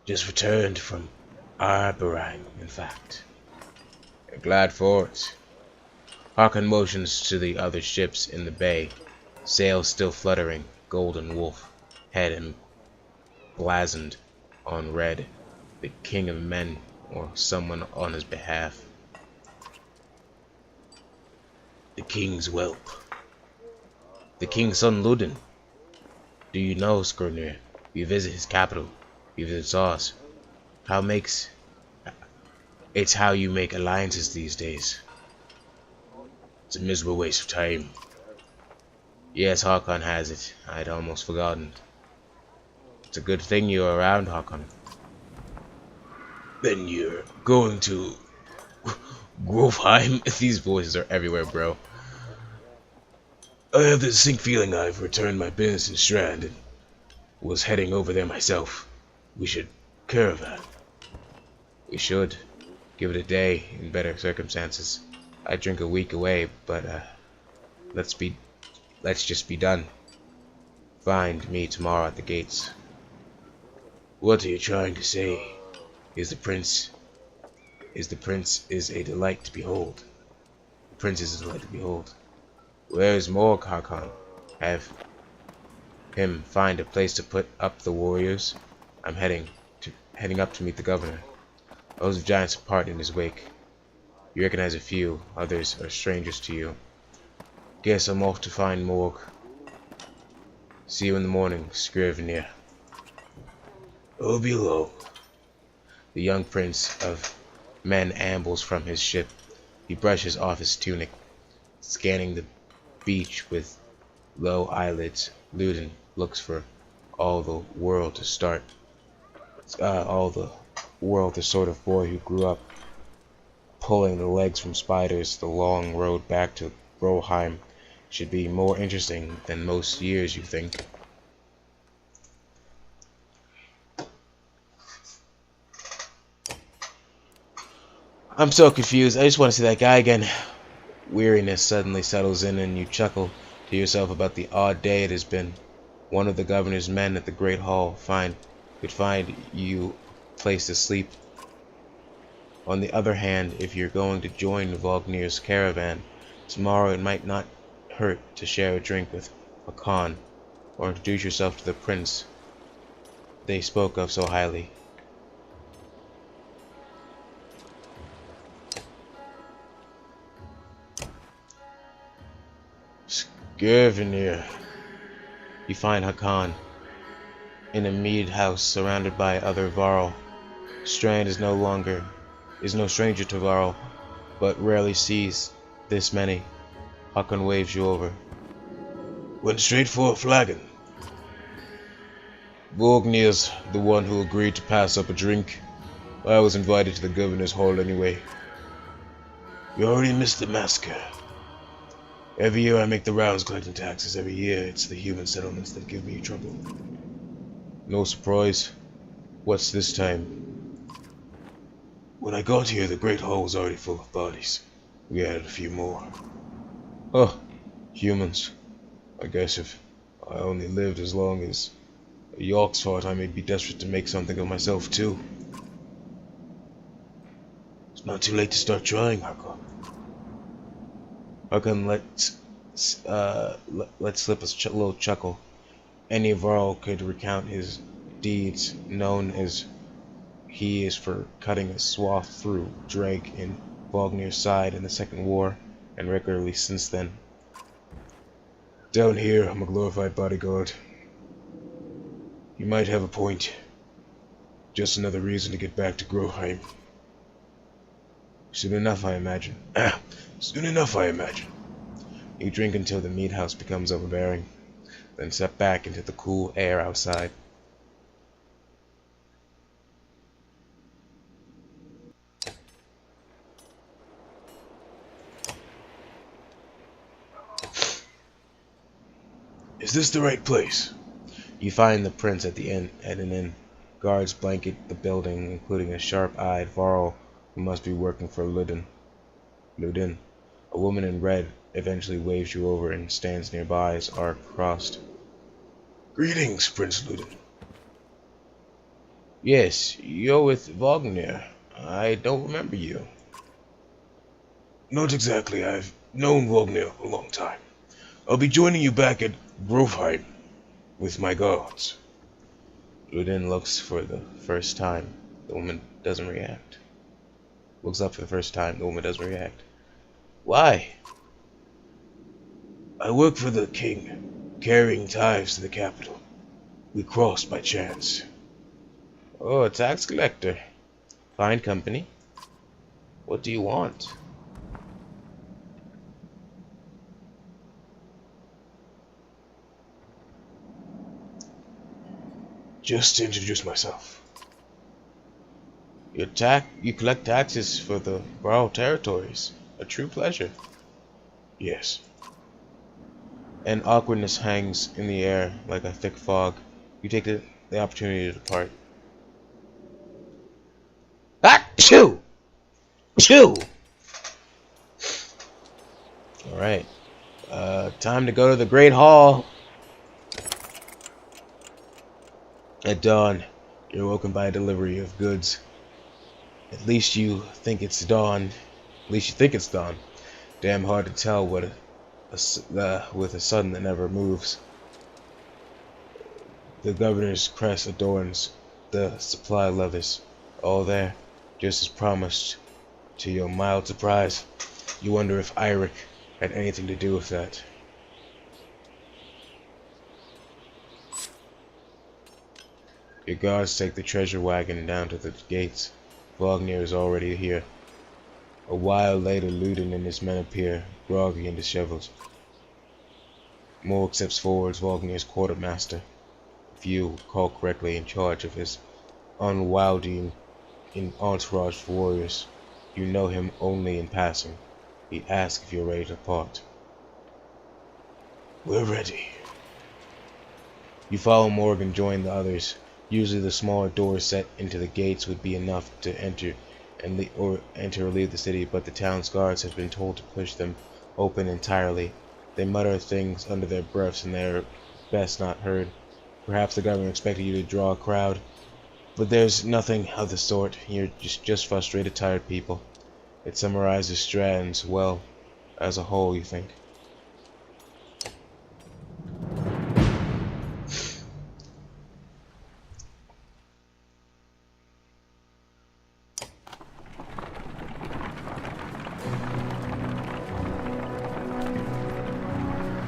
Just returned from Arberang, in fact. Glad for it. Harkon motions to the other ships in the bay, sails still fluttering, golden wolf, head emblazoned on red, the king of men or someone on his behalf. The king's whelp. The king's son Ludin. Do you know, Skirnir? We visit his capital. He visits ours. It's how you make alliances these days. It's a miserable waste of time. Yes, Hakon has it. I'd almost forgotten. It's a good thing you're around, Hakon. Then you're going to Grovheim? These voices are everywhere, bro. I have the distinct feeling I've returned my business in Strand and was heading over there myself. We should caravan. We should. Give it a day in better circumstances. I'd drink a week away, but let's just be done. Find me tomorrow at the gates. What are you trying to say? The prince is a delight to behold. The prince is a delight to behold. Where is Morg, Hakon? Have him find a place to put up the warriors. I'm heading up to meet the governor. Those of giants apart in his wake. You recognize a few, others are strangers to you. Guess I'm off to find Morg. See you in the morning, Scrivener. Oh, below. The young prince of men ambles from his ship. He brushes off his tunic, scanning the beach with low eyelids. Ludin looks for all the world the sort of boy who grew up pulling the legs from spiders. The long road back to Broheim should be more interesting than most years, you think. I'm so confused. I just want to see that guy again. Weariness suddenly settles in and you chuckle to yourself about the odd day it has been. One of the governor's men at the Great Hall could find you a place to sleep. On the other hand, if you're going to join Vognir's caravan tomorrow, it might not hurt to share a drink with a Khan or introduce yourself to the prince they spoke of so highly. Scrivener. You find Hakan in a mead house surrounded by other Varl. Strand is no stranger to Varl, but rarely sees this many. Hakan waves you over. Went straight for a flagon. Vognir's the one who agreed to pass up a drink. I was invited to the governor's hall anyway. You already missed the massacre. Every year I make the rounds collecting taxes. Every year it's the human settlements that give me trouble. No surprise. What's this time? When I got here, the Great Hall was already full of bodies. We added a few more. Oh, humans. I guess if I only lived as long as a York's fought, I may be desperate to make something of myself too. It's not too late to start trying, Hakon. Hakon let slip a little chuckle. Any Varl could recount his deeds, known as he is for cutting a swath through Drake in Vognir's side in the Second War, and regularly since then. Down here, I'm a glorified bodyguard. You might have a point. Just another reason to get back to Groheim. Soon enough, I imagine. Soon enough, I imagine. You drink until the meat house becomes overbearing, then step back into the cool air outside. Is this the right place? You find the prince at an inn. Guards blanket the building, including a sharp-eyed Varl who must be working for Ludin. A woman in red eventually waves you over and stands nearby, his arms crossed. Greetings, Prince Ludin. Yes, you're with Wagner. I don't remember you. Not exactly. I've known Wagner a long time. I'll be joining you back at Grovheim with my guards. Ludin looks for the first time. The woman doesn't react. Looks up for the first time. The woman doesn't react. Why? I work for the king, carrying tithes to the capital. We crossed by chance. Oh, a tax collector. Fine company. What do you want? Just to introduce myself. You collect taxes for the borrowed territories. A true pleasure. Yes. And awkwardness hangs in the air like a thick fog. You take the opportunity to depart. Achoo! Chew! Alright. Time to go to the Great Hall. At dawn, you're woken by a delivery of goods. At least you think it's dawn. At least you think it's dawn. Damn hard to tell with a sun that never moves. The governor's crest adorns the supply levis. All there, just as promised. To your mild surprise, you wonder if Eirik had anything to do with that. Your guards take the treasure wagon down to the gates. Wagner is already here. A while later, Ludin and his men appear, groggy and disheveled. Morg steps forward as Wagner's quartermaster, if you recall correctly, in charge of his unwilding entourage of warriors. You know him only in passing. He asks if you're ready to part. We're ready. You follow Morg and join the others. Usually the smaller doors set into the gates would be enough to enter or leave the city, but the town's guards have been told to push them open entirely. They mutter things under their breaths and they're best not heard. Perhaps the governor expected you to draw a crowd, but there's nothing of the sort. You're just frustrated, tired people. It summarizes Strand's well as a whole, you think.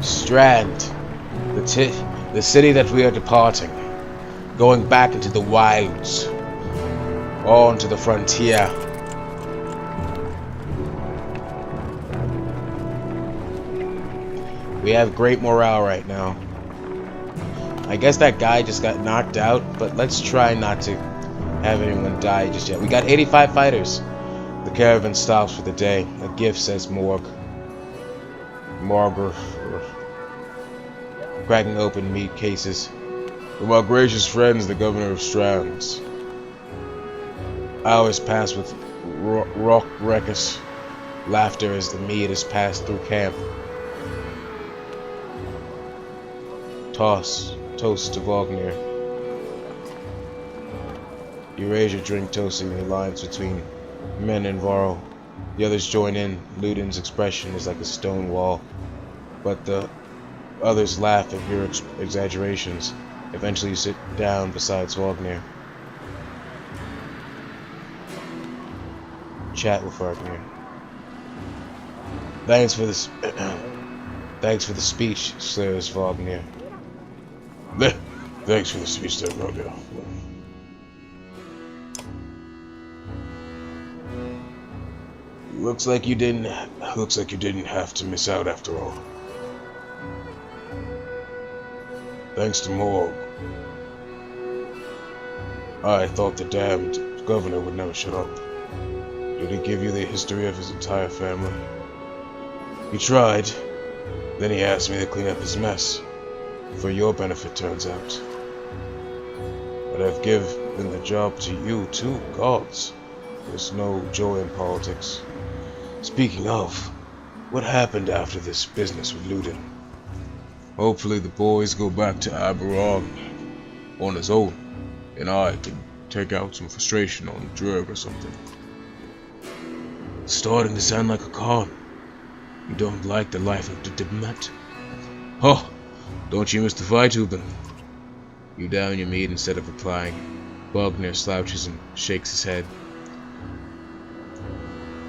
Strand, the city that we are departing, going back into the wilds, on to the frontier. We have great morale right now. I guess that guy just got knocked out, but let's try not to have anyone die just yet. We got 85 fighters. The caravan stops for the day. A gift, says Morg. Marger. Cracking open meat cases. From our gracious friends, the governor of Strands. Hours pass with rock ruckus, laughter as the meat is passed through camp. Toast to Wagner. You raise your drink, toasting the lines between men and Varro. The others join in. Ludin's expression is like a stone wall, but the others laugh at your exaggerations. Eventually you sit down beside Wagner. Chat with Wagner. Thanks for the speech, says Wagner. Thanks for the speech, there, Wagner. Looks like you didn't have to miss out after all. Thanks to Morg. I thought the damned governor would never shut up. Did he give you the history of his entire family? He tried. Then he asked me to clean up his mess. For your benefit, turns out. But I've given the job to you too, gods. There's no joy in politics. Speaking of, what happened after this business with Ludin? Hopefully the boys go back to Aberog on his own, and I can take out some frustration on Drug or something. Starting to sound like a con. You don't like the life of the diplomat? Oh, don't you, Mr. Feithuben? You down your meat instead of replying. Wagner slouches and shakes his head.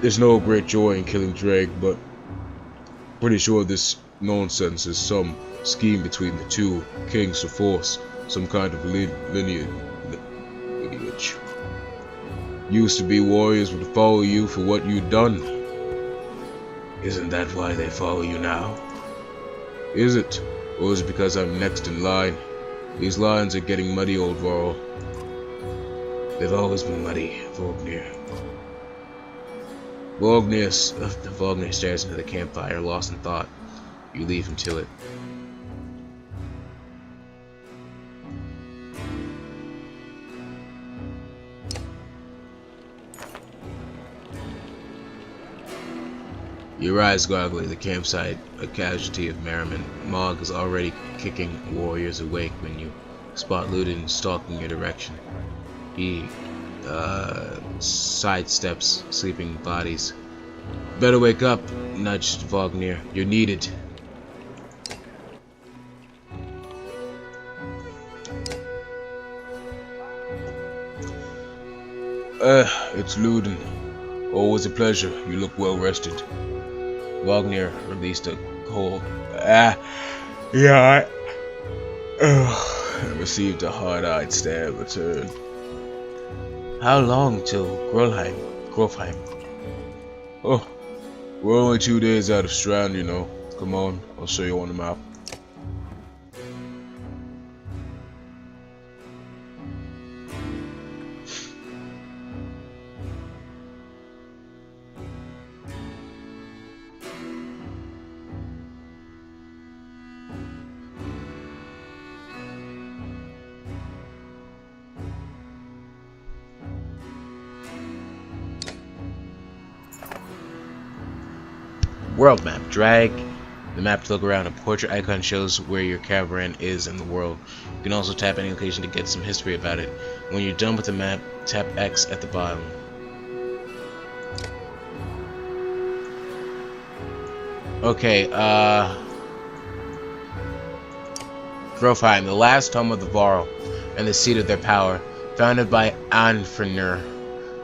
There's no great joy in killing Drake, but pretty sure this nonsense is some scheme between the two kings to force some kind of lineage. Used to be warriors would follow you for what you'd done. Isn't that why they follow you now? Is it? Or is it because I'm next in line? These lines are getting muddy, old Varl. They've always been muddy, Vognir. Vognir stares into the campfire, lost in thought. You leave him to it. You rise groggily the campsite, a casualty of merriment. Mog is already kicking warriors awake when you spot Ludin stalking your direction. He sidesteps sleeping bodies. Better wake up, nudged Vognir. You're needed. It's Ludin. Always a pleasure. You look well rested. Wagner released a cold and received a hard-eyed stare in return. How long till Grofheim? Oh, we're only 2 days out of Strand, you know. Come on, I'll show you on the map. World map. Drag the map to look around. A portrait icon shows where your caravan is in the world. You can also tap any location to get some history about it. When you're done with the map, tap X at the bottom. Okay, Grofheim, the last home of the Varl and the seat of their power, founded by Anfrinur,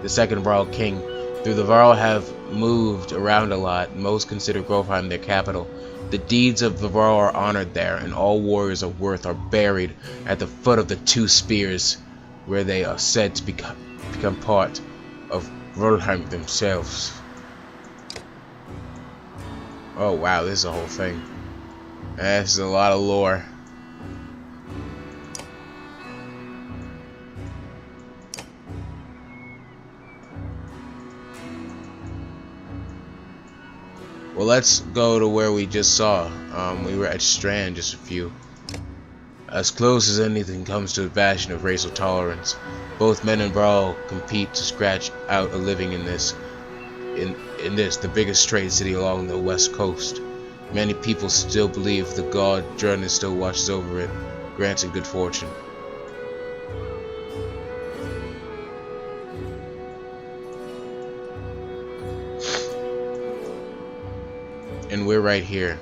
the second Varl king. Though the Varl have moved around a lot, most consider Grofheim their capital. The deeds of the Varl are honored there, and all warriors of worth are buried at the foot of the two spears, where they are said to become part of Varlheim themselves. Oh wow, this is a whole thing. This is a lot of lore. Well, let's go to where we just saw. We were at Strand, just a few. As close as anything comes to a bastion of racial tolerance. Both men and Varl compete to scratch out a living in this, the biggest trade city along the west coast. Many people still believe the god Drunus still watches over it, granting good fortune. And we're right here.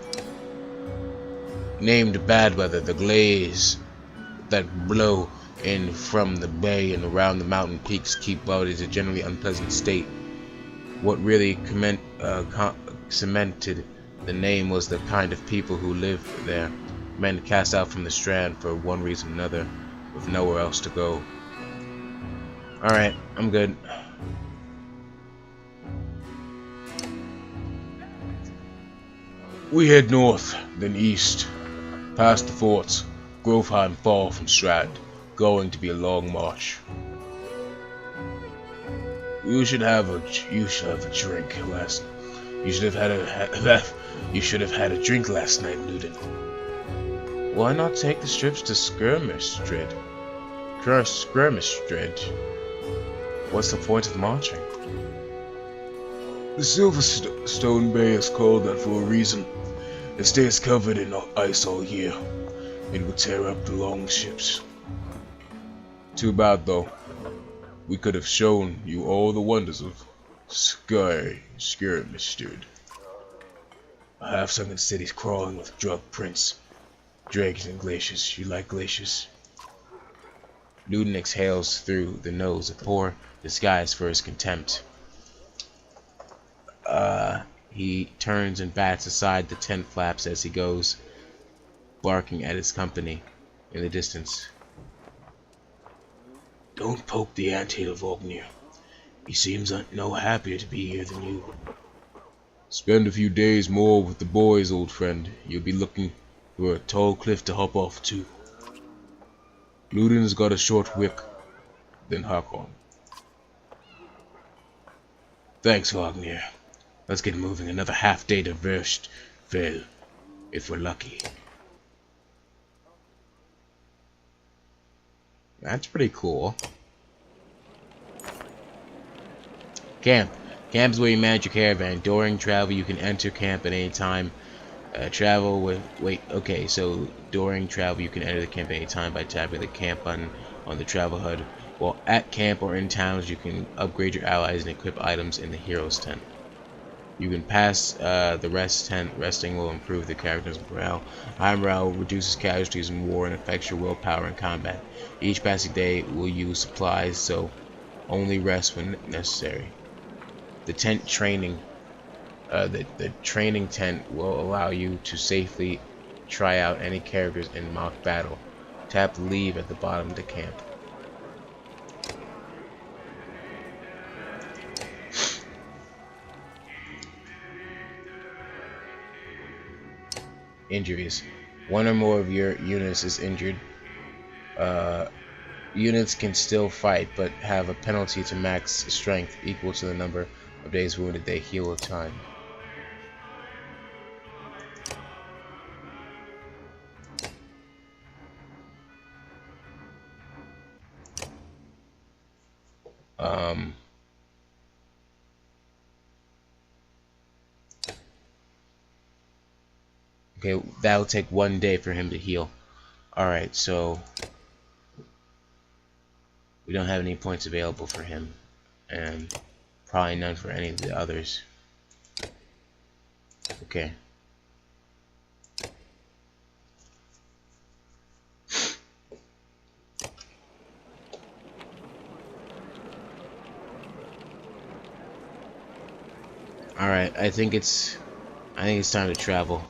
Named Bad Weather, the glaze that blow in from the bay and around the mountain peaks keep bodies a generally unpleasant state. What really cemented the name was the kind of people who lived there. Men cast out from the Strand for one reason or another, with nowhere else to go. Alright, I'm good. We head north, then east, past the forts. Grofheim far from Strand. Going to be a long march. You should have a drink last. You should have had a drink last night, Ludin. Why not take the strips to Skirmishstrid? What's the point of marching? The Silverstone Bay is called that for a reason. It stays covered in ice all year. It would tear up the longships. Too bad though. we could have shown you all the wonders of Sky Skirmished. A half-sunken cities crawling with drug prints, dragons and glaciers. You like glaciers? Newton exhales through the nose, a poor disguise for his contempt. He turns and bats aside the tent flaps as he goes, barking at his company in the distance. Don't poke the anthill, Vognir. He seems no happier to be here than you. Spend a few days more with the boys, old friend. You'll be looking for a tall cliff to hop off to. Luden's got a short wick, then Hakon. Thanks, Wagner. Let's get moving. Another half day to Verstfell, if we're lucky. That's pretty cool. Camp. Camp is where you manage your caravan. During travel, you can enter camp at any time. So during travel, you can enter the camp at any time by tapping the camp button on the travel HUD. While at camp or in towns, you can upgrade your allies and equip items in the hero's tent. You can pass the rest tent. Resting will improve the character's morale. High morale reduces casualties in war and affects your willpower in combat. Each passing day will use supplies, so only rest when necessary. The tent training. The training tent will allow you to safely try out any characters in mock battle. Tap leave at the bottom of the camp. Injuries. One or more of your units is injured. Units can still fight, but have a penalty to max strength equal to the number of days wounded they heal with time. Okay, that'll take 1 day for him to heal. Alright, so we don't have any points available for him, and probably none for any of the others. Okay. Alright, I think it's time to travel.